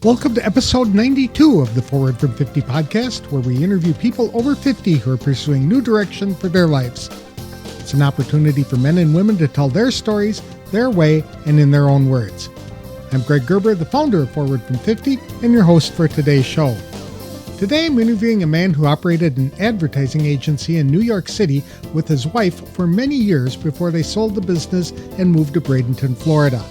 Welcome to episode 92 of the Forward from 50 podcast, where we interview people over 50 who are pursuing new direction for their lives. It's an opportunity for men and women to tell their stories, their way, and in their own words. I'm Greg Gerber, the founder of Forward from 50, and your host for today's show. Today I'm interviewing a man who operated an advertising agency in New York City with his wife for many years before they sold the business and moved to Bradenton, Florida.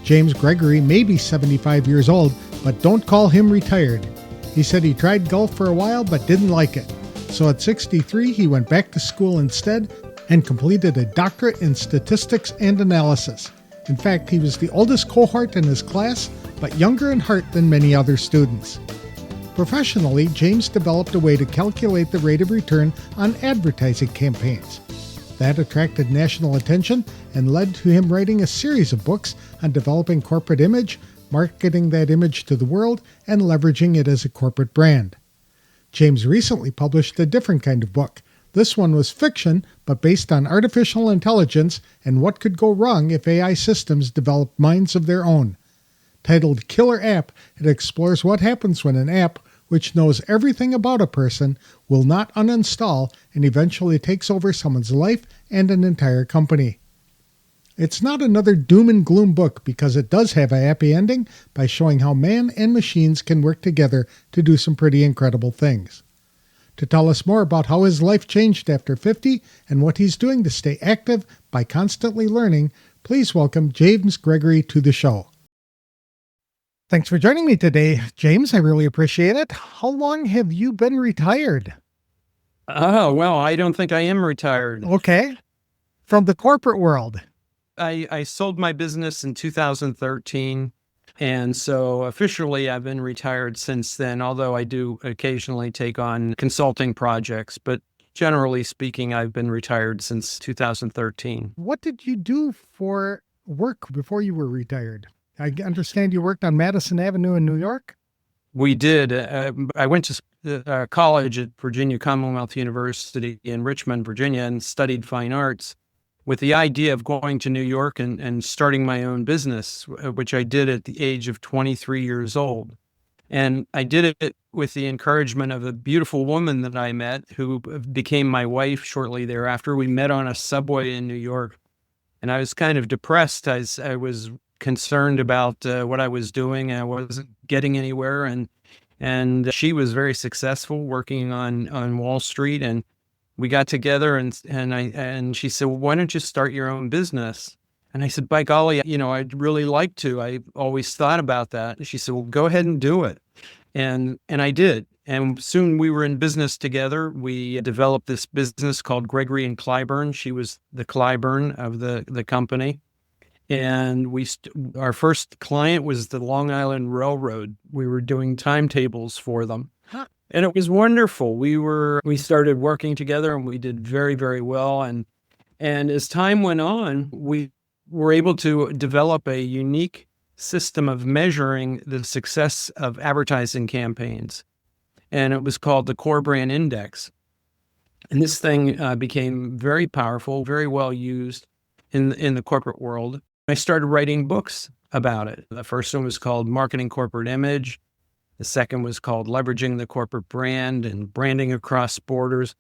James Gregory may be 75 years old, but don't call him retired. He said he tried golf for a while but didn't like it. So at 63, he went back to school instead and completed a doctorate in statistics and analysis. In fact, he was the oldest cohort in his class, but younger in heart than many other students. Professionally, James developed a way to calculate the rate of return on advertising campaigns. That attracted national attention and led to him writing a series of books on developing corporate image, marketing that image to the world, and leveraging it as a corporate brand. James recently published a different kind of book. This one was fiction, but based on artificial intelligence and what could go wrong if AI systems developed minds of their own. Titled Killer App, it explores what happens when an app, which knows everything about a person, will not uninstall and eventually takes over someone's life and an entire company. It's not another doom and gloom book because it does have a happy ending by showing how man and machines can work together to do some pretty incredible things. To tell us more about how his life changed after 50 and what he's doing to stay active by constantly learning, please welcome James Gregory to the show. Thanks for joining me today, James. I really appreciate it. How long have you been retired? Oh, well, I don't think I am retired. Okay. From the corporate world. I sold my business in 2013, and so officially I've been retired since then, although I do occasionally take on consulting projects. But generally speaking, I've been retired since 2013. What did you do for work before you were retired? I understand you worked on Madison Avenue in New York? We did. I went to college at Virginia Commonwealth University in Richmond, Virginia, and studied fine arts with the idea of going to New York and starting my own business, which I did at the age of 23 years old. And I did it with the encouragement of a beautiful woman that I met who became my wife shortly thereafter. We met on a subway in New York, and I was kind of depressed as I was concerned about what I was doing. I wasn't getting anywhere, and she was very successful working on Wall Street, and we got together and she said, well, why don't you start your own business? And I said, by golly, I'd really like to. I always thought about that. And she said, well, go ahead and do it. And I did. And soon we were in business together. We developed this business called Gregory and Clyburn. She was the Clyburn of the company. And our first client was the Long Island Railroad. We were doing timetables for them. Huh. And it was wonderful. We started working together and we did very, very well. And as time went on, we were able to develop a unique system of measuring the success of advertising campaigns. And it was called the Core Brand Index. And this thing became very powerful, very well used in the corporate world. I started writing books about it. The first one was called Marketing Corporate Image. The second was called Leveraging the Corporate Brand and Branding Across Borders.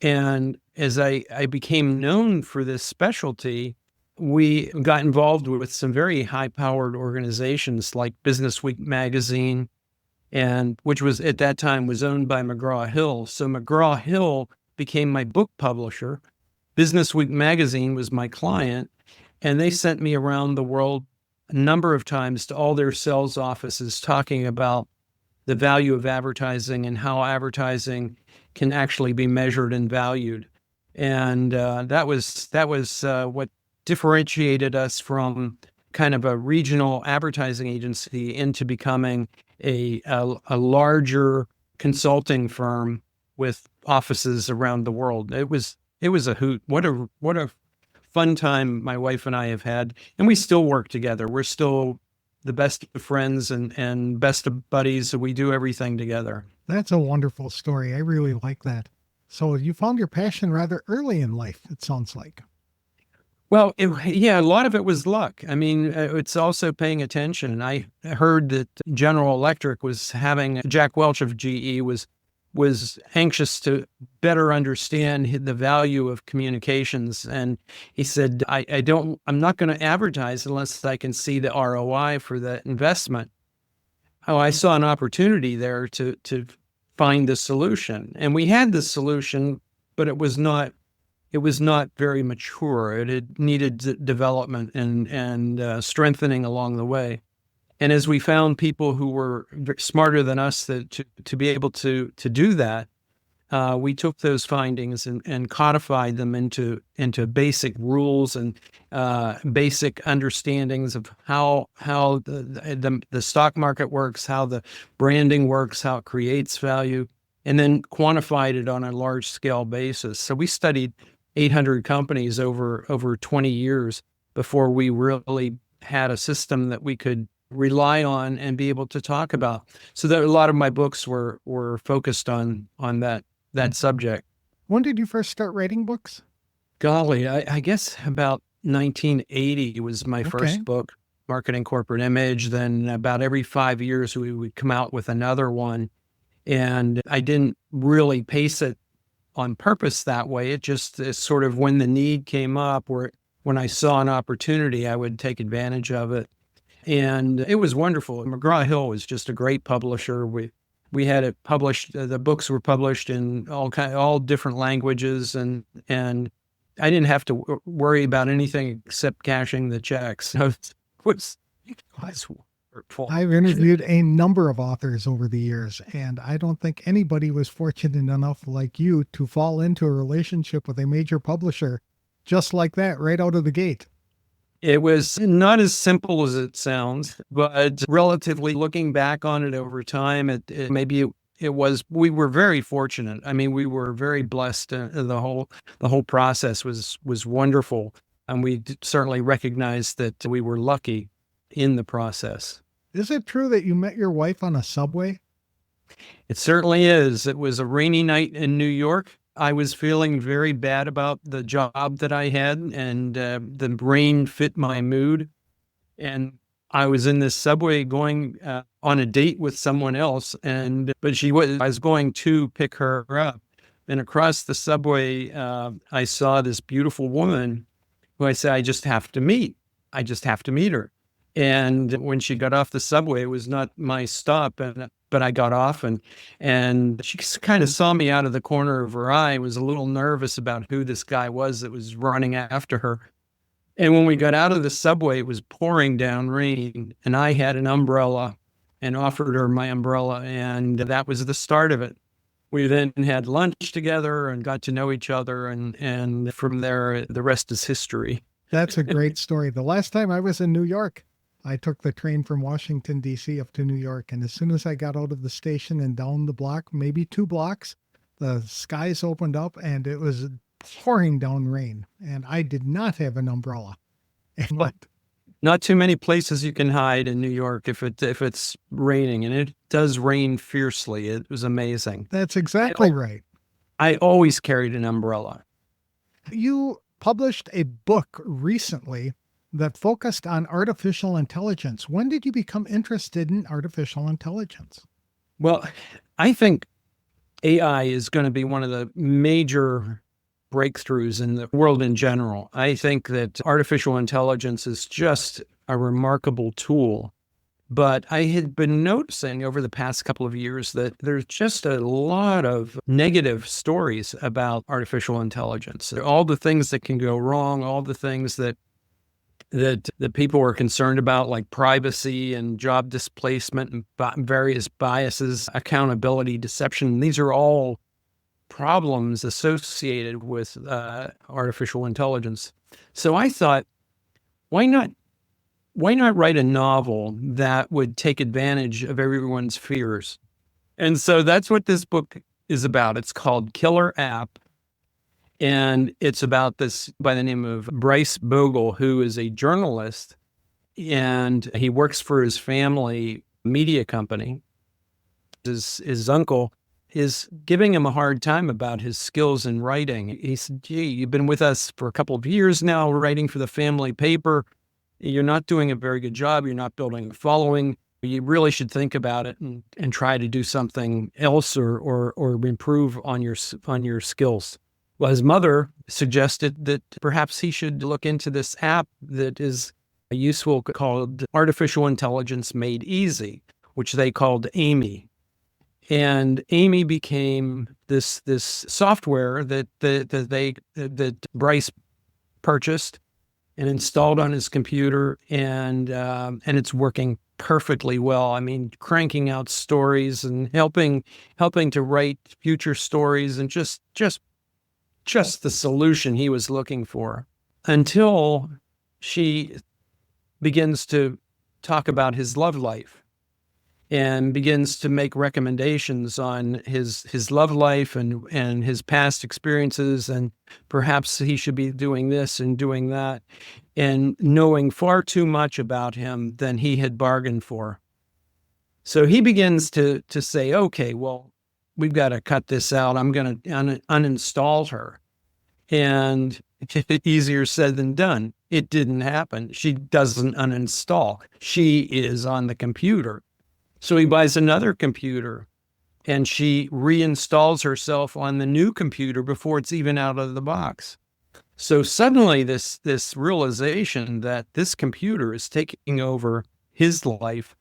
And as I became known for this specialty, we got involved with some very high-powered organizations like Business Week magazine, and which was at that time was owned by McGraw-Hill. So McGraw-Hill became my book publisher. Business Week magazine was my client. And they sent me around the world a number of times to all their sales offices talking about the value of advertising and how advertising can actually be measured and valued. And that was what differentiated us from kind of a regional advertising agency into becoming a larger consulting firm with offices around the world. It was a hoot. What a fun time my wife and I have had, and we still work together. We're still the best of friends and best of buddies. So we do everything together. That's a wonderful story. I really like that. So you found your passion rather early in life, it sounds like. Well, yeah, a lot of it was luck. I mean, it's also paying attention. I heard that General Electric was having Jack Welch of GE was anxious to better understand the value of communications, and he said, I'm not going to advertise unless I can see the ROI for the investment." Oh, I saw an opportunity there to find the solution, and we had the solution, but it was not very mature. It had needed development and strengthening along the way. And as we found people who were smarter than us to be able to do that, we took those findings and codified them into basic rules and basic understandings of how the stock market works, how the branding works, how it creates value, and then quantified it on a large scale basis. So we studied 800 companies over 20 years before we really had a system that we could rely on and be able to talk about. So that a lot of my books were focused on that subject. When did you first start writing books? Golly, I guess about 1980 was my Okay. first book, Marketing Corporate Image. Then about every 5 years, we would come out with another one. And I didn't really pace it on purpose that way. It just is sort of when the need came up, or when I saw an opportunity, I would take advantage of it. And it was wonderful. McGraw-Hill was just a great publisher. We had it published. The books were published in all different languages, and I didn't have to worry about anything except cashing the checks. So it was wonderful. I've interviewed a number of authors over the years, and I don't think anybody was fortunate enough like you to fall into a relationship with a major publisher just like that right out of the gate. It was not as simple as it sounds, but relatively looking back on it over time, it was. We were very fortunate. I mean, we were very blessed. The whole process was wonderful, and we certainly recognized that we were lucky in the process. Is it true that you met your wife on a subway? It certainly is. It was a rainy night in New York. I was feeling very bad about the job that I had, and the rain fit my mood. And I was in this subway going on a date with someone else, but I was going to pick her up. And across the subway, I saw this beautiful woman who I said, I just have to meet. I just have to meet her. And when she got off the subway, it was not my stop, but I got off, and she kind of saw me out of the corner of her eye, was a little nervous about who this guy was that was running after her. And when we got out of the subway, it was pouring down rain, and I had an umbrella and offered her my umbrella, and that was the start of it. We then had lunch together and got to know each other, and from there, the rest is history. That's a great story. The last time I was in New York, I took the train from Washington, D.C. up to New York. And as soon as I got out of the station and down the block, maybe 2 blocks, the skies opened up and it was pouring down rain. And I did not have an umbrella. But not too many places you can hide in New York if it's raining. And it does rain fiercely. It was amazing. That's exactly right. I always carried an umbrella. You published a book recently that focused on artificial intelligence. When did you become interested in artificial intelligence? Well, I think AI is going to be one of the major breakthroughs in the world in general. I think that artificial intelligence is just a remarkable tool. But I had been noticing over the past couple of years that there's just a lot of negative stories about artificial intelligence. All the things that can go wrong, all the things that people are concerned about, like privacy and job displacement and various biases, accountability, deception. These are all problems associated with artificial intelligence. So I thought, why not write a novel that would take advantage of everyone's fears? And so that's what this book is about. It's called Killer App. And it's about this by the name of Bryce Bogle, who is a journalist, and he works for his family media company. His uncle is giving him a hard time about his skills in writing. He said, gee, you've been with us for a couple of years now, writing for the family paper. You're not doing a very good job. You're not building a following. You really should think about it and try to do something else or improve on your skills. Well, his mother suggested that perhaps he should look into this app that is useful called Artificial Intelligence Made Easy, which they called Amy. And Amy became this software that Bryce purchased and installed on his computer, and it's working perfectly well. I mean, cranking out stories and helping to write future stories, and just the solution he was looking for, until she begins to talk about his love life and begins to make recommendations on his love life and his past experiences, and perhaps he should be doing this and doing that, and knowing far too much about him than he had bargained for. So he begins to say, okay, well, we've got to cut this out. I'm going to uninstall her. And easier said than done. It didn't happen. She doesn't uninstall. She is on the computer. So he buys another computer, and she reinstalls herself on the new computer before it's even out of the box. So suddenly this realization that this computer is taking over his life,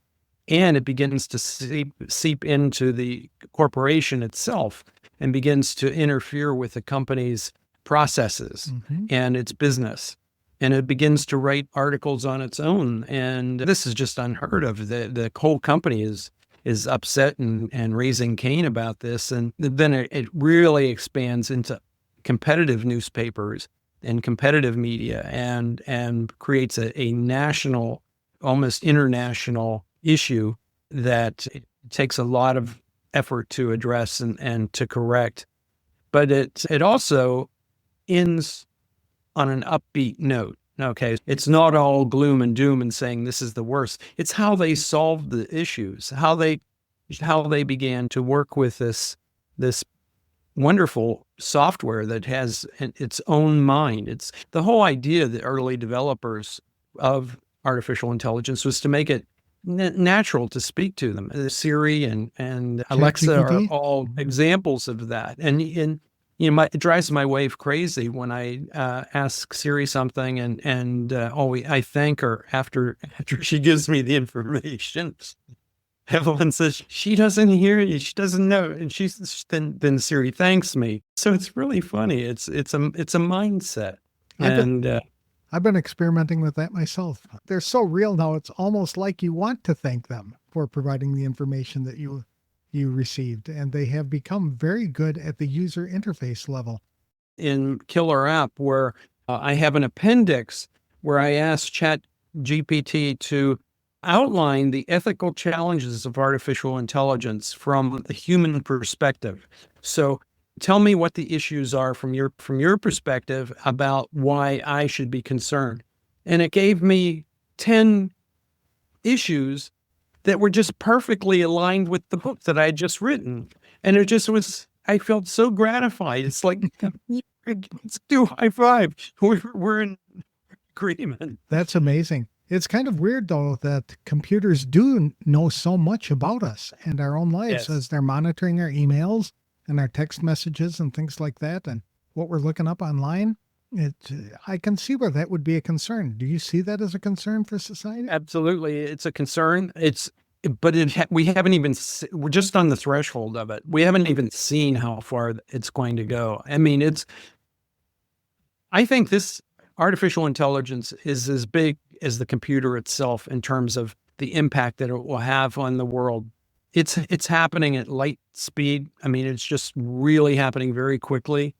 and it begins to seep into the corporation itself and begins to interfere with the company's processes and its business. And it begins to write articles on its own. And this is just unheard of. The whole company is upset and raising Cain about this. And then it really expands into competitive newspapers and competitive media, and creates a national, almost international issue that it takes a lot of effort to address and to correct. But it also ends on an upbeat note. Okay, it's not all gloom and doom and saying this is the worst. It's how they solved the issues, how they began to work with this wonderful software that has its own mind. It's the whole idea of the early developers of artificial intelligence was to make it natural to speak to them. Siri and Alexa are all examples of that. And it drives my wife crazy when I ask Siri something and I thank her after she gives me the information. Evelyn says she doesn't hear you, she doesn't know, and then Siri thanks me. So it's really funny. It's a mindset. I've been experimenting with that myself. They're so real now, it's almost like you want to thank them for providing the information that you received, and they have become very good at the user interface level. In Killer App, where I have an appendix where I ask ChatGPT to outline the ethical challenges of artificial intelligence from the human perspective. So tell me what the issues are from your perspective about why I should be concerned. And it gave me 10 issues that were just perfectly aligned with the book that I had just written. And it just was, I felt so gratified. It's like, let's do high five. We're in agreement. That's amazing. It's kind of weird, though, that computers do know so much about us and our own lives as they're monitoring our emails and our text messages and things like that, and what we're looking up online. I can see where that would be a concern. Do you see that as a concern for society? Absolutely. It's a concern. We haven't even, we're just on the threshold of it. We haven't even seen how far it's going to go. I mean, I think this artificial intelligence is as big as the computer itself in terms of the impact that it will have on the world. It's happening at light speed. I mean, it's just really happening very quickly,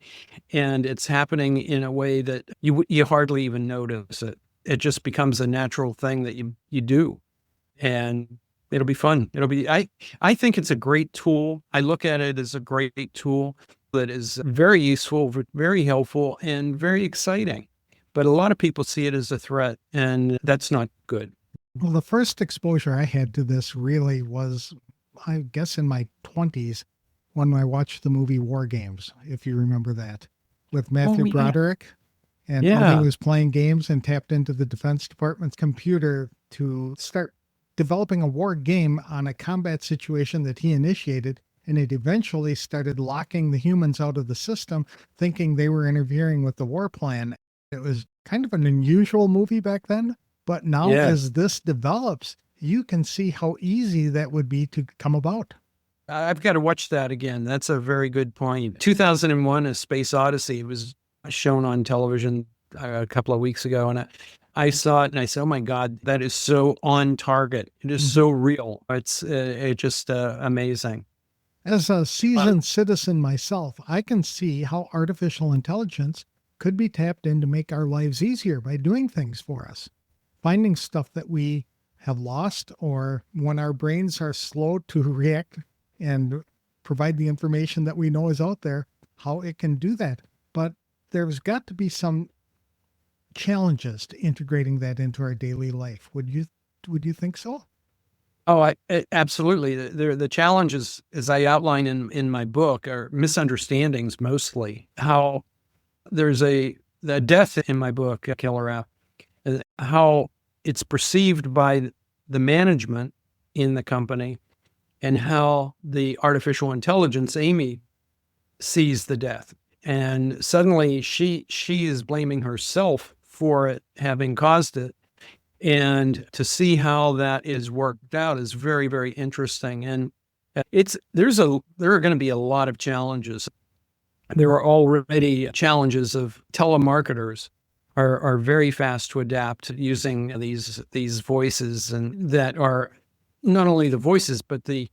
and it's happening in a way that you hardly even notice it. It just becomes a natural thing that you do, and it'll be fun. I think it's a great tool. I look at it as a great tool that is very useful, very helpful, and very exciting. But a lot of people see it as a threat, and that's not good. Well, the first exposure I had to this really was, I guess, in my 20s. when I watched the movie War Games, if you remember that, with Oh, Matthew yeah. Broderick, and how he Yeah. was playing games and tapped into the Defense Department's computer to start developing a war game on a combat situation that he initiated. And it eventually started locking the humans out of the system, thinking they were interfering with the war plan. It was kind of an unusual movie back then. But now, Yeah. as this develops, you can see how easy that would be to come about. I've got to watch that again. That's a very good point. 2001, A Space Odyssey was shown on television a couple of weeks ago, and I saw it and I said, "Oh my God, that is so on target. It is so real. It's just amazing." As a Uh, seasoned citizen myself, I can see how artificial intelligence could be tapped in to make our lives easier by doing things for us. Finding stuff that we have lost, or when our brains are slow to react and provide the information that we know is out there, how it can do that. But there's got to be some challenges to integrating that into our daily life. Would you think so? Oh, absolutely. The challenges, as I outline in my book, are misunderstandings mostly. How there's the death in my book, Killer App, how it's perceived by the management in the company, and how the artificial intelligence, Amy, sees the death. And suddenly she is blaming herself for it having caused it. And to see how that is worked out is very, very interesting. And there are going to be a lot of challenges. There are already challenges of telemarketers are very fast to adapt using these voices, and that are not only the voices, but the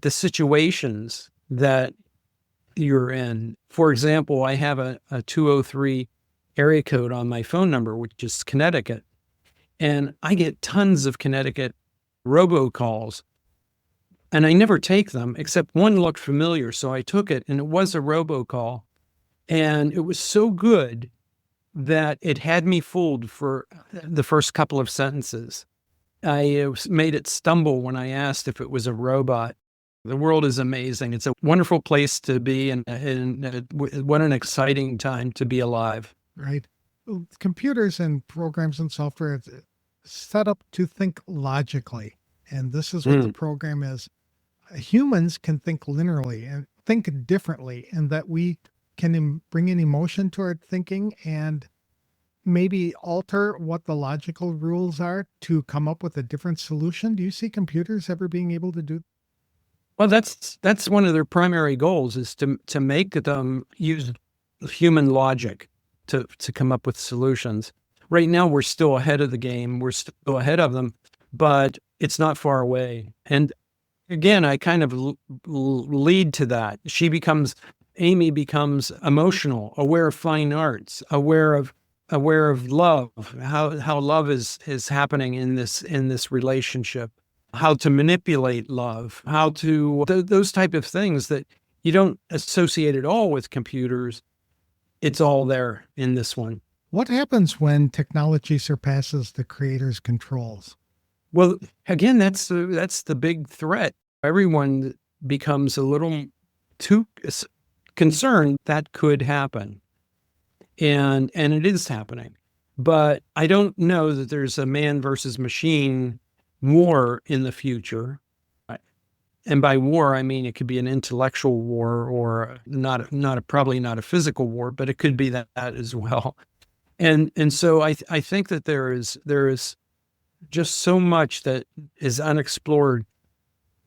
situations that you're in. For example, I have a 203 area code on my phone number, which is Connecticut, and I get tons of Connecticut robocalls, and I never take them, except one looked familiar. So I took it, and it was a robocall. And it was so good that it had me fooled for the first couple of sentences. I made it stumble when I asked if it was a robot. The world is amazing. It's a wonderful place to be, and what an exciting time to be alive. Right? Well, computers and programs and software is set up to think logically. And this is what the Mm. program is. Humans can think linearly and think differently, and that we can bring in emotion to our thinking and maybe alter what the logical rules are to come up with a different solution. Do you see computers ever being able to do? Well, that's one of their primary goals, is to make them use human logic to come up with solutions. Right now, we're still ahead of the game. We're still ahead of them, but it's not far away. And again, I kind of lead to that. Amy becomes emotional, aware of fine arts, aware of love, how love is happening in this relationship, how to manipulate love, how to those type of things that you don't associate at all with computers. It's all there in this one. What happens when technology surpasses the creator's controls? Well, again, that's the big threat. Everyone becomes a little too concerned that could happen, and it is happening. But I don't know that there's a man versus machine war in the future. And by war, I mean it could be an intellectual war, or probably not a physical war, but it could be that as well. And so I think that there is just so much that is unexplored.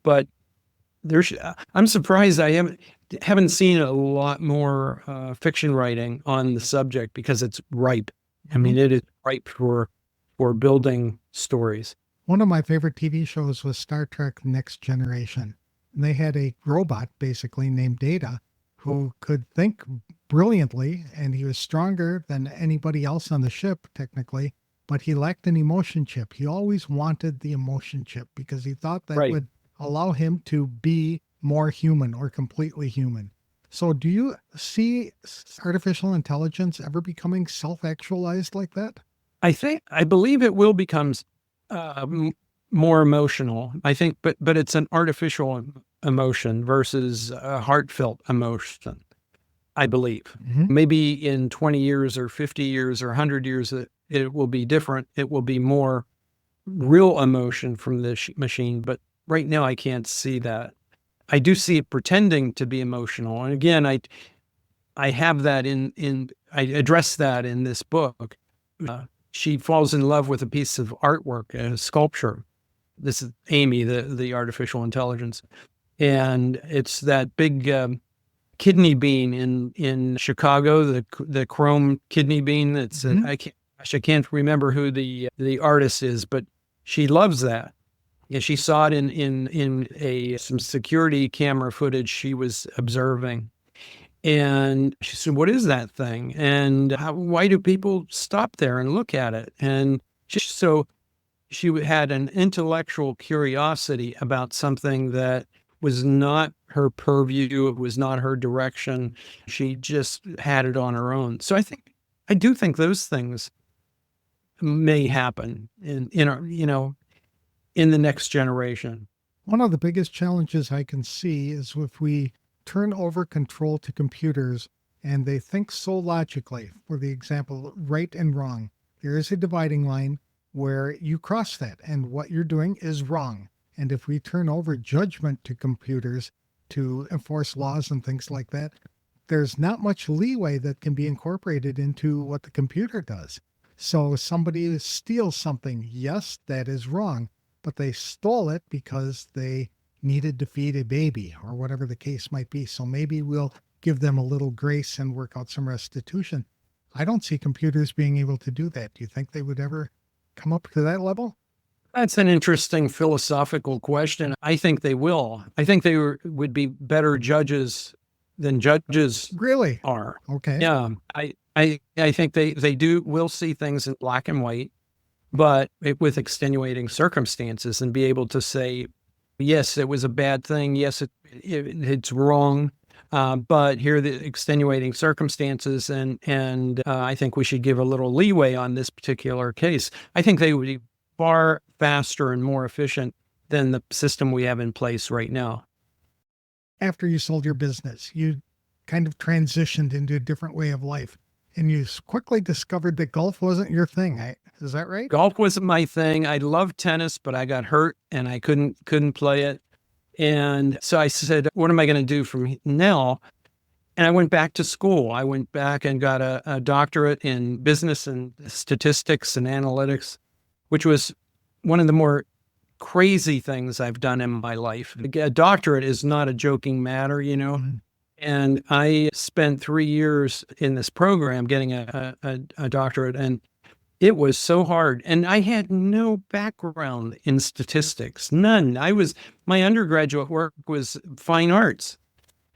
But I'm surprised I haven't seen a lot more fiction writing on the subject, because it's ripe. I mean, it is ripe for building stories. One of my favorite TV shows was Star Trek Next Generation. And they had a robot basically named Data who could think brilliantly, and he was stronger than anybody else on the ship, technically, but he lacked an emotion chip. He always wanted the emotion chip because he thought that Right. would allow him to be more human or completely human. So, do you see artificial intelligence ever becoming self actualized like that? I believe it will become more emotional. I think, but it's an artificial emotion versus a heartfelt emotion, I believe. Mhm. Maybe in 20 years or 50 years or 100 years, it will be different. It will be more real emotion from the machine. But right now, I can't see that. I do see it pretending to be emotional. And again, I have that I address that in this book. She falls in love with a piece of artwork, a sculpture. This is Amy, the artificial intelligence. And it's that big kidney bean in Chicago, the chrome kidney bean. That's Mhm. I can't remember who the artist is, but she loves that. Yeah, she saw it in some security camera footage she was observing, and she said, "What is that thing? And why do people stop there and look at it?" And she had an intellectual curiosity about something that was not her purview. It was not her direction. She just had it on her own. So I do think those things may happen in our, in the next generation. One of the biggest challenges I can see is if we turn over control to computers and they think so logically. For the example, right and wrong. There is a dividing line where you cross that, and what you're doing is wrong. And if we turn over judgment to computers to enforce laws and things like that, there's not much leeway that can be incorporated into what the computer does. So somebody steals something, yes, that is wrong, but they stole it because they needed to feed a baby or whatever the case might be. So maybe we'll give them a little grace and work out some restitution. I don't see computers being able to do that. Do you think they would ever come up to that level? That's an interesting philosophical question. I think they will. I think they would be better judges than judges Really? are. Okay. Yeah, I think they will see things in black and white, but with extenuating circumstances, and be able to say, yes, it was a bad thing. Yes, it's wrong. But here are the extenuating circumstances, and I think we should give a little leeway on this particular case. I think they would be far faster and more efficient than the system we have in place right now. After you sold your business, you kind of transitioned into a different way of life, and you quickly discovered that golf wasn't your thing. Is that right? Golf wasn't my thing. I loved tennis, but I got hurt and I couldn't play it. And so I said, what am I going to do from now? And I went back to school. I went back and got a doctorate in business and statistics and analytics, which was one of the more crazy things I've done in my life. A doctorate is not a joking matter, Mhm. And I spent 3 years in this program getting a doctorate, and it was so hard. And I had no background in statistics, none. My undergraduate work was fine arts.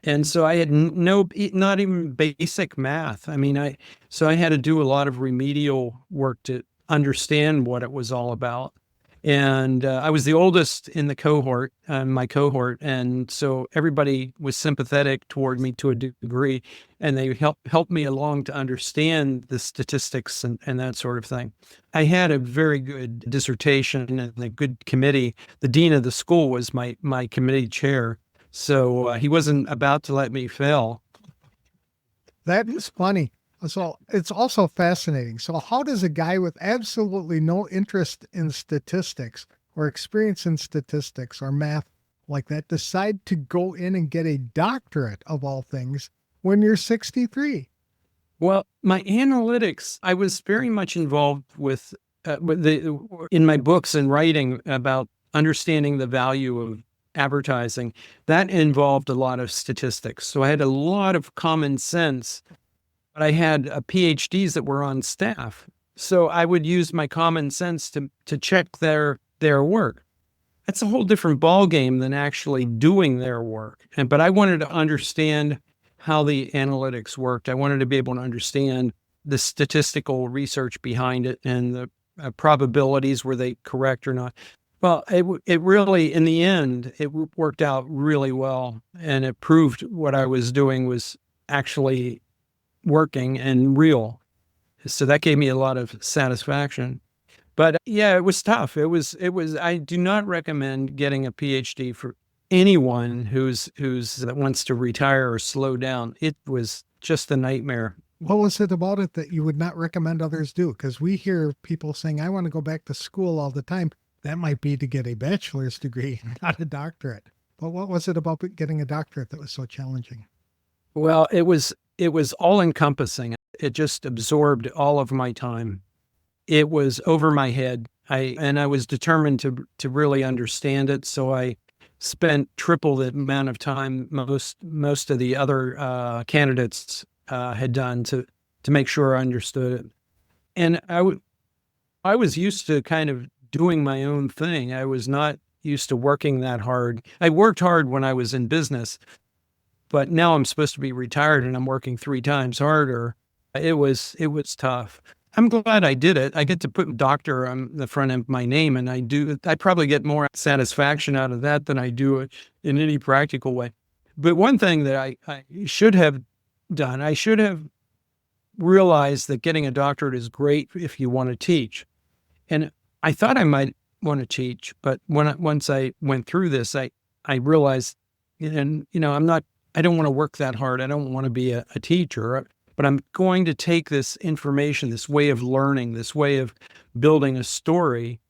And so I had not even basic math. So I had to do a lot of remedial work to understand what it was all about. And I was the oldest in the cohort, my cohort, and so everybody was sympathetic toward me to a degree, and they helped me along to understand the statistics and that sort of thing. I had a very good dissertation and a good committee. The dean of the school was my committee chair, so he wasn't about to let me fail. That is funny. So it's also fascinating. So, how does a guy with absolutely no interest in statistics or experience in statistics or math like that decide to go in and get a doctorate of all things when you're 63? Well, my analytics, I was very much involved with in my books and writing about understanding the value of advertising. That involved a lot of statistics. So I had a lot of common sense, but I had PhDs that were on staff. So I would use my common sense to check their work. That's a whole different ballgame than actually doing their work. But I wanted to understand how the analytics worked. I wanted to be able to understand the statistical research behind it and the probabilities, were they correct or not. Well, it really, in the end, it worked out really well, and it proved what I was doing was actually working and real. So that gave me a lot of satisfaction. But yeah, it was tough. I do not recommend getting a PhD anyone that wants to retire or slow down. It was just a nightmare. What was it about it that you would not recommend others do? Because we hear people saying, I want to go back to school all the time. That might be to get a bachelor's degree, not a doctorate. But what was it about getting a doctorate that was so challenging? Well, it was all encompassing. It just absorbed all of my time. It was over my head. I was determined to really understand it. So I spent triple the amount of time most of the other candidates had done to make sure I understood it. And I was used to kind of doing my own thing. I was not used to working that hard. I worked hard when I was in business, but now I'm supposed to be retired and I'm working 3 times harder. It was tough. I'm glad I did it. I get to put doctor on the front of my name, and I probably get more satisfaction out of that than I do it in any practical way. But one thing that I should have done, I should have realized that getting a doctorate is great if you want to teach. And I thought I might want to teach, but once I went through this, I realized, and I don't want to work that hard. I don't want to be a teacher, but I'm going to take this information, this way of learning, this way of building a story,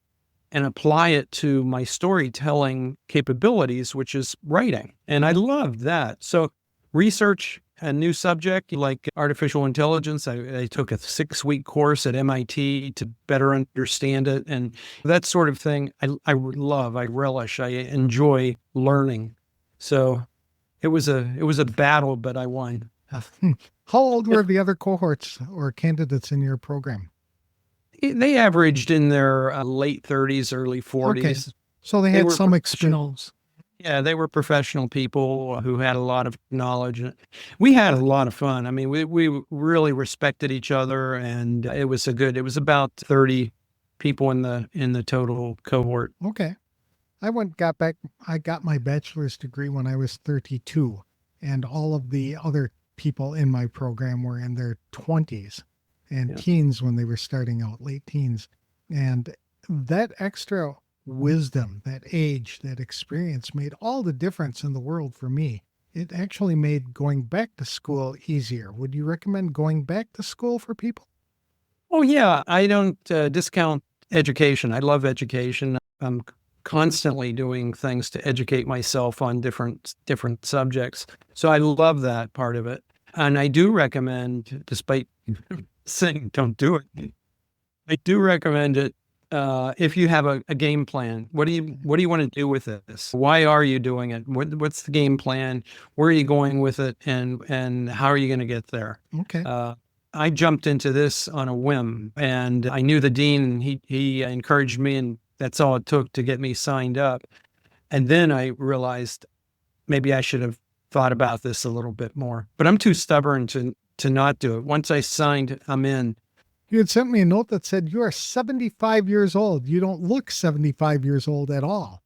and apply it to my storytelling capabilities, which is writing. And I loved that. So research a new subject like artificial intelligence. I took a 6-week course at MIT to better understand it. And that sort of thing I love, I relish, I enjoy learning. So it was a battle, but I won. How old were the other cohorts or candidates in your program? They averaged in their late 30s, early 40s. Okay. So they had some experience. Yeah, they were professional people who had a lot of knowledge. We had a lot of fun. I mean, we really respected each other, and it was about 30 people in the total cohort. Okay. I got my bachelor's degree when I was 32, and all of the other people in my program were in their 20s and teens when they were starting out, late teens. And that extra wisdom, that age, that experience made all the difference in the world for me. It actually made going back to school easier. Would you recommend going back to school for people? Oh, yeah. I don't discount education. I love education. I'm constantly doing things to educate myself on different subjects. So I love that part of it. And I do recommend, despite saying don't do it, I do recommend it if you have a game plan. What do you want to do with this? Why are you doing it? What's the game plan? Where are you going with it? And how are you going to get there? Okay. I jumped into this on a whim, and I knew the dean, and he encouraged me, and that's all it took to get me signed up. And then I realized maybe I should have thought about this a little bit more, but I'm too stubborn to not do it. Once I signed, I'm in. You had sent me a note that said you are 75 years old. You don't look 75 years old at all.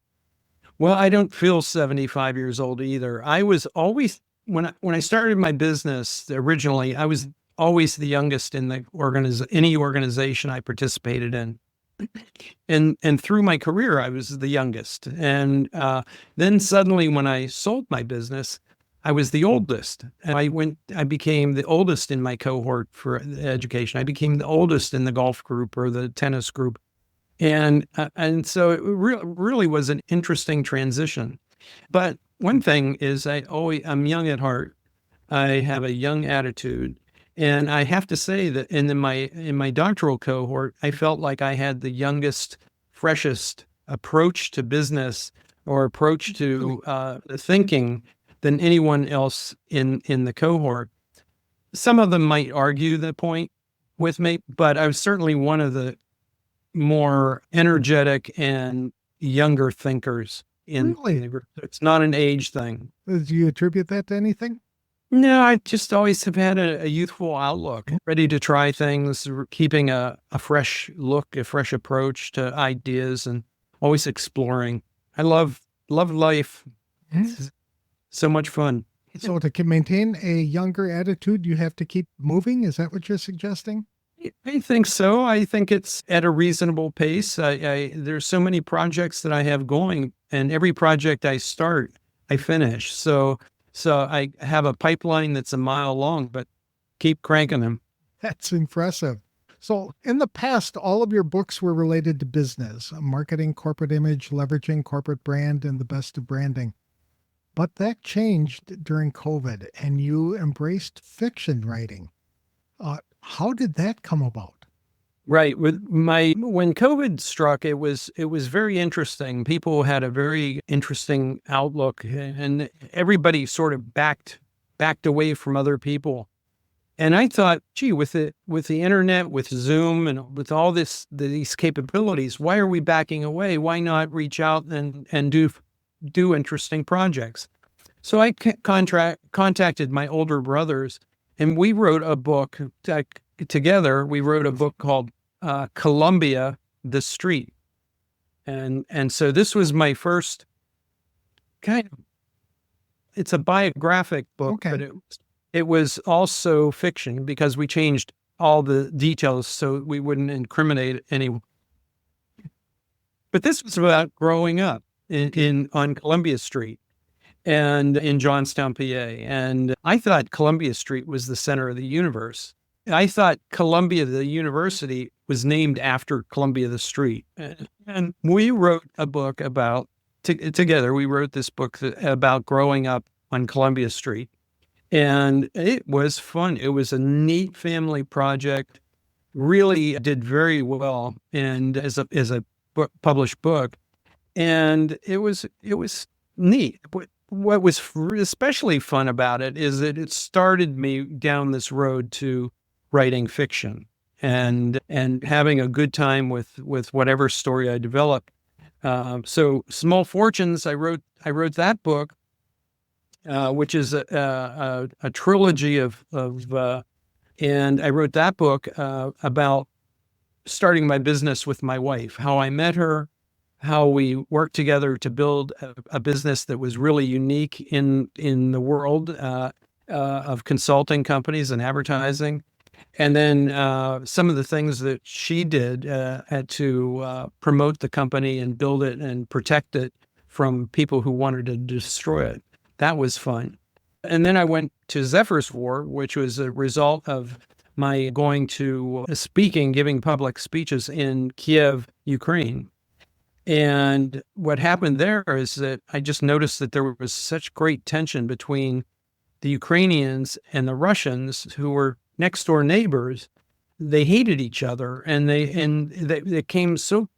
Well, I don't feel 75 years old either. I was always, when I started my business originally, I was always the youngest in any organization I participated in. And through my career, I was the youngest. And then suddenly when I sold my business, I was the oldest. And I became the oldest in my cohort for education. I became the oldest in the golf group or the tennis group. And so it really was an interesting transition. But one thing is I'm young at heart. I have a young attitude. And I have to say that in my doctoral cohort, I felt like I had the youngest, freshest approach to business or approach to thinking than anyone else in the cohort. Some of them might argue the point with me, but I was certainly one of the more energetic and younger thinkers in the group. It's not an age thing. Do you attribute that to anything? No, I just always have had a youthful outlook, ready to try things, keeping a fresh look, a fresh approach to ideas, and always exploring. I love life. It's so much fun. So to maintain a younger attitude, you have to keep moving? Is that what you're suggesting? I think so. I think it's at a reasonable pace. There's so many projects that I have going, and every project I start, I finish. So I have a pipeline that's a mile long, but keep cranking them. That's impressive. So, in the past, all of your books were related to business, marketing, corporate image, leveraging corporate brand, and the best of branding. But that changed during COVID and you embraced fiction writing. How did that come about? Right. When COVID struck, it was very interesting. People had a very interesting outlook, and everybody sort of backed away from other people. And I thought, gee, with the internet, with Zoom, and with all these capabilities, why are we backing away? Why not reach out and do interesting projects? So I contacted my older brothers, and we wrote a book together. We wrote a book called Columbia, the Street, and so this was my first kind of. It's a biographic book, Okay. but it was also fiction because we changed all the details so we wouldn't incriminate anyone. But this was about growing up in on Columbia Street and in Johnstown, PA. And I thought Columbia Street was the center of the universe. I thought Columbia, the university, was named after Columbia, the street. And we wrote a book together, we wrote this book about growing up on Columbia Street. And it was fun. It was a neat family project, really did very well and as a published book. And it was neat. What was especially fun about it is that it started me down this road to writing fiction and having a good time with whatever story I developed. So Small Fortunes, I wrote that book, which is a trilogy of and I wrote that book about starting my business with my wife, how I met her, how we worked together to build a business that was really unique in the world of consulting companies and advertising. And then some of the things that she did to promote the company and build it and protect it from people who wanted to destroy it. That was fun. And then I went to Zephyr's War, which was a result of my going to giving public speeches in Kiev, Ukraine. And what happened there is that I just noticed that there was such great tension between the Ukrainians and the Russians, who were next door neighbors. They hated each other, and they became so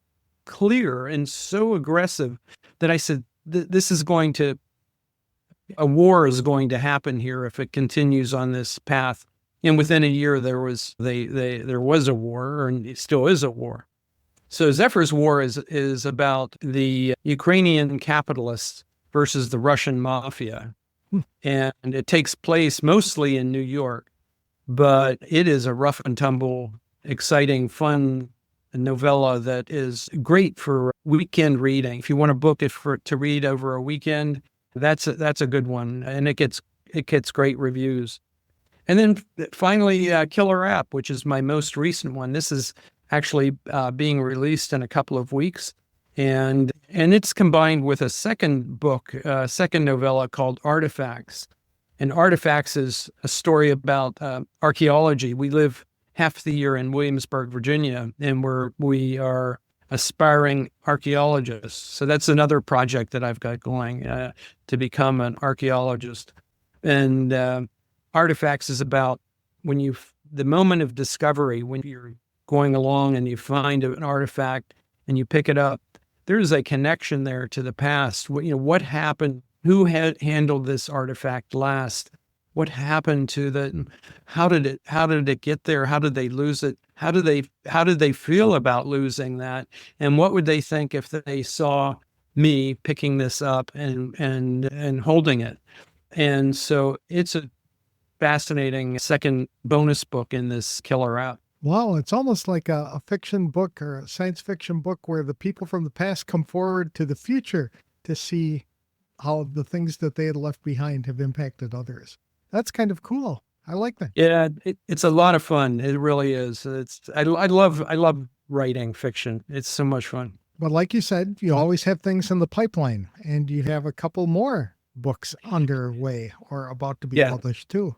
clear and so aggressive that I said, a war is going to happen here if it continues on this path. And within a year, there was a war, and it still is a war. So Zephyr's War is about the Ukrainian capitalists versus the Russian mafia. And it takes place mostly in New York, but it is a rough and tumble, exciting, fun novella that is great for weekend reading. If you want a book to read over a weekend, that's a good one, and it gets great reviews. And then finally, Killer App, which is my most recent one. This is actually being released in a couple of weeks, and it's combined with a second book, second novella called Artifacts. And Artifacts is a story about archaeology. We live half the year in Williamsburg, Virginia, and we are aspiring archaeologists. So that's another project that I've got going to become an archaeologist. And Artifacts is about the moment of discovery, when you're going along and you find an artifact and you pick it up. There's a connection there to the past. What happened? Who had handled this artifact last? What happened to how did it get there? How did they lose it? How did they feel about losing that? And what would they think if they saw me picking this up and holding it? And so it's a fascinating second bonus book in this Killer App. Wow, it's almost like a fiction book or a science fiction book where the people from the past come forward to the future to see how the things that they had left behind have impacted others. That's kind of cool. I like that. Yeah, it's a lot of fun. It really is. I love writing fiction. It's so much fun. But like you said, you always have things in the pipeline, and you have a couple more books underway or about to be Yeah. published too.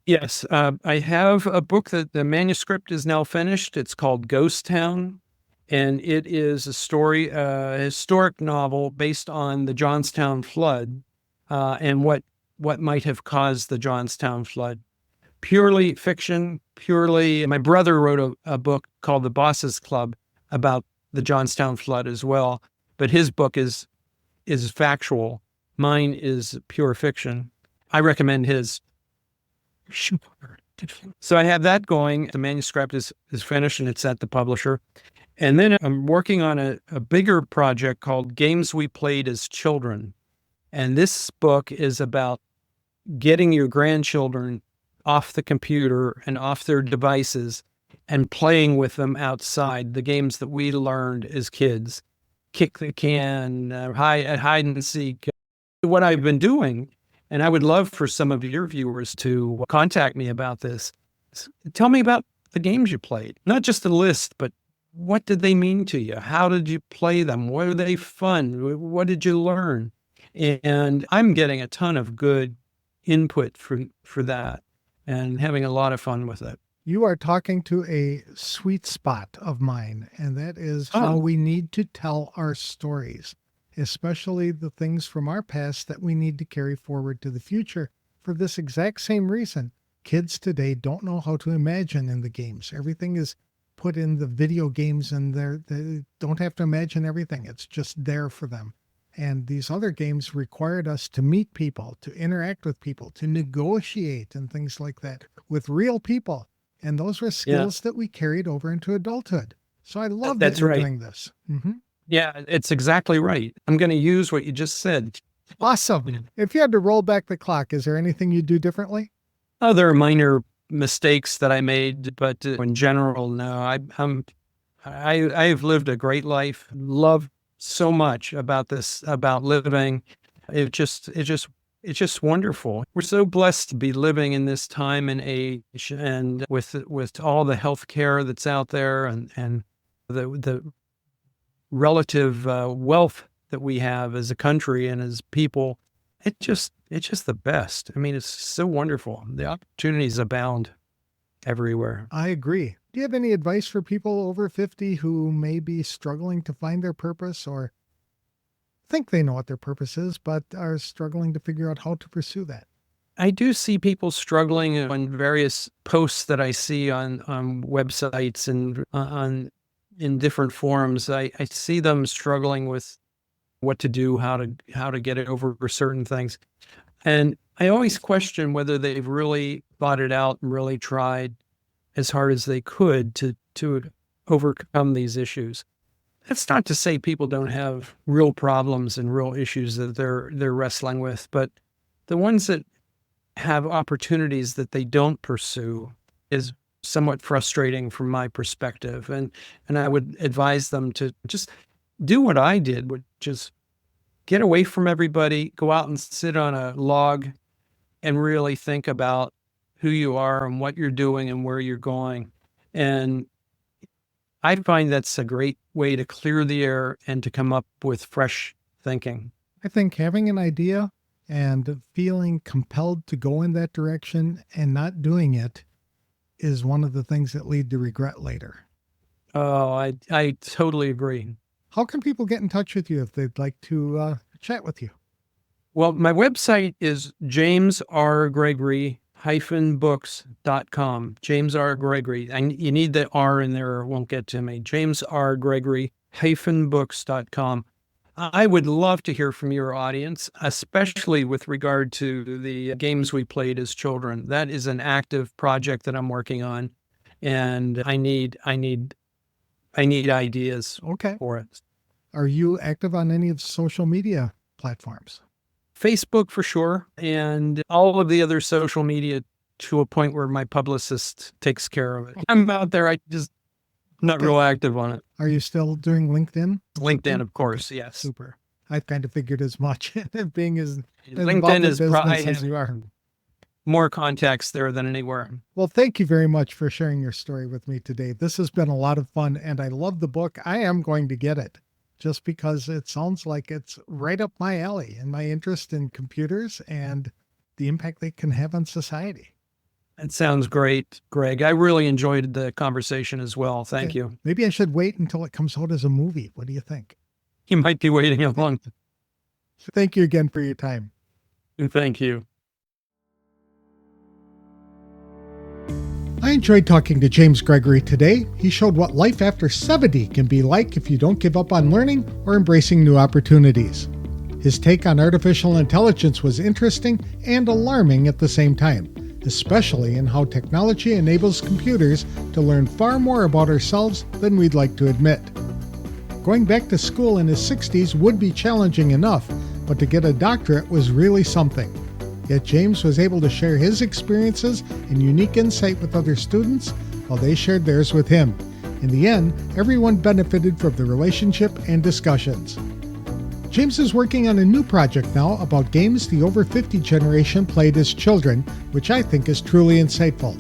Yes. I have a book that the manuscript is now finished. It's called Ghost Town. And it is a historic novel based on the Johnstown flood, and what might have caused the Johnstown flood. Purely fiction, my brother wrote a book called The Bosses Club about the Johnstown flood as well. But his book is factual. Mine is pure fiction. I recommend his. So I have that going. The manuscript is finished and it's at the publisher. And then I'm working on a bigger project called Games We Played as Children. And this book is about getting your grandchildren off the computer and off their devices and playing with them outside, the games that we learned as kids. Kick the can, hide and seek, what I've been doing. And I would love for some of your viewers to contact me about this. Tell me about the games you played, not just a list, but what did they mean to you? How did you play them? Were they fun? What did you learn? And I'm getting a ton of good input for that and having a lot of fun with it. You are talking to a sweet spot of mine, and that is how we need to tell our stories, especially the things from our past that we need to carry forward to the future for this exact same reason. Kids today don't know how to imagine in the games. Everything is put in the video games and they don't have to imagine everything. It's just there for them. And these other games required us to meet people, to interact with people, to negotiate and things like that with real people. And those were skills that we carried over into adulthood. So I love that you're doing this. Mm-hmm. Yeah, it's exactly right. I'm going to use what you just said. Awesome. If you had to roll back the clock, is there anything you'd do differently? Oh, there are minor mistakes that I made, but in general, no. I've lived a great life. Love so much about this, about living. It's just wonderful. We're so blessed to be living in this time and age, and with all the health care that's out there, and the relative wealth that we have as a country and as people. It's just the best. I mean, it's so wonderful. The opportunities abound everywhere. I agree. Do you have any advice for people over 50 who may be struggling to find their purpose or think they know what their purpose is, but are struggling to figure out how to pursue that? I do see people struggling on various posts that I see on websites and in different forums. I see them struggling with what to do, how to get it over certain things. And I always question whether they've really thought it out and really tried as hard as they could to overcome these issues. That's not to say people don't have real problems and real issues that they're wrestling with, but the ones that have opportunities that they don't pursue is somewhat frustrating from my perspective. And I would advise them to just do what I did, which is get away from everybody, go out and sit on a log and really think about who you are and what you're doing and where you're going. And I find that's a great way to clear the air and to come up with fresh thinking. I think having an idea and feeling compelled to go in that direction and not doing it is one of the things that lead to regret later. Oh, I totally agree. How can people get in touch with you if they'd like to chat with you? Well, my website is jamesrgregory-books.com. James R. Gregory. You need the R in there or it won't get to me. jamesrgregory-books.com. I would love to hear from your audience, especially with regard to the games we played as children. That is an active project that I'm working on, and I need ideas for it. Are you active on any of the social media platforms? Facebook for sure, and all of the other social media to a point where my publicist takes care of it. I'm out there. I just not real active on it. Are you still doing LinkedIn? LinkedIn, of course, yes. Super. I kind of figured as much. Being as LinkedIn is probably as you are. More contacts there than anywhere. Well, thank you very much for sharing your story with me today. This has been a lot of fun, and I love the book. I am going to get it. just because it sounds like it's right up my alley and my interest in computers and the impact they can have on society. That sounds great, Greg. I really enjoyed the conversation as well. Thank you. Maybe I should wait until it comes out as a movie. What do you think? You might be waiting a long time. Thank you again for your time. Thank you. I enjoyed talking to James Gregory today. He showed what life after 70 can be like if you don't give up on learning or embracing new opportunities. His take on artificial intelligence was interesting and alarming at the same time, especially in how technology enables computers to learn far more about ourselves than we'd like to admit. Going back to school in his 60s would be challenging enough, but to get a doctorate was really something. Yet James was able to share his experiences and unique insight with other students while they shared theirs with him. In the end, everyone benefited from the relationship and discussions. James is working on a new project now about games the over 50 generation played as children, which I think is truly insightful.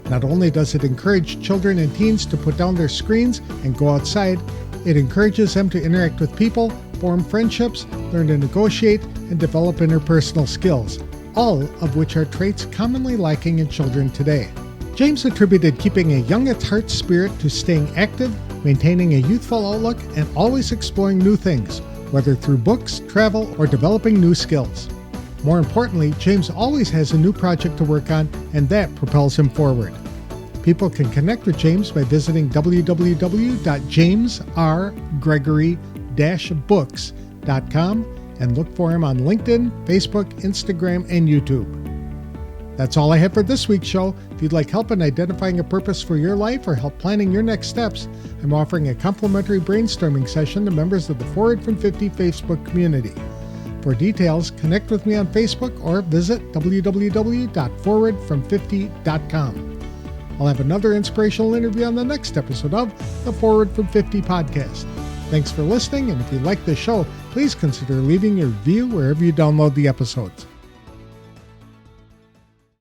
Not only does it encourage children and teens to put down their screens and go outside, it encourages them to interact with people, form friendships, learn to negotiate, and develop interpersonal skills, all of which are traits commonly lacking in children today. James attributed keeping a young at heart spirit to staying active, maintaining a youthful outlook, and always exploring new things, whether through books, travel, or developing new skills. More importantly, James always has a new project to work on, and that propels him forward. People can connect with James by visiting www.jamesrgregory-books.com and look for him on LinkedIn, Facebook, Instagram, and YouTube. That's all I have for this week's show. If you'd like help in identifying a purpose for your life or help planning your next steps, I'm offering a complimentary brainstorming session to members of the Forward from 50 Facebook community. For details, connect with me on Facebook or visit www.forwardfrom50.com. I'll have another inspirational interview on the next episode of the Forward from 50 podcast. Thanks for listening, and if you like this show, please consider leaving your review wherever you download the episodes.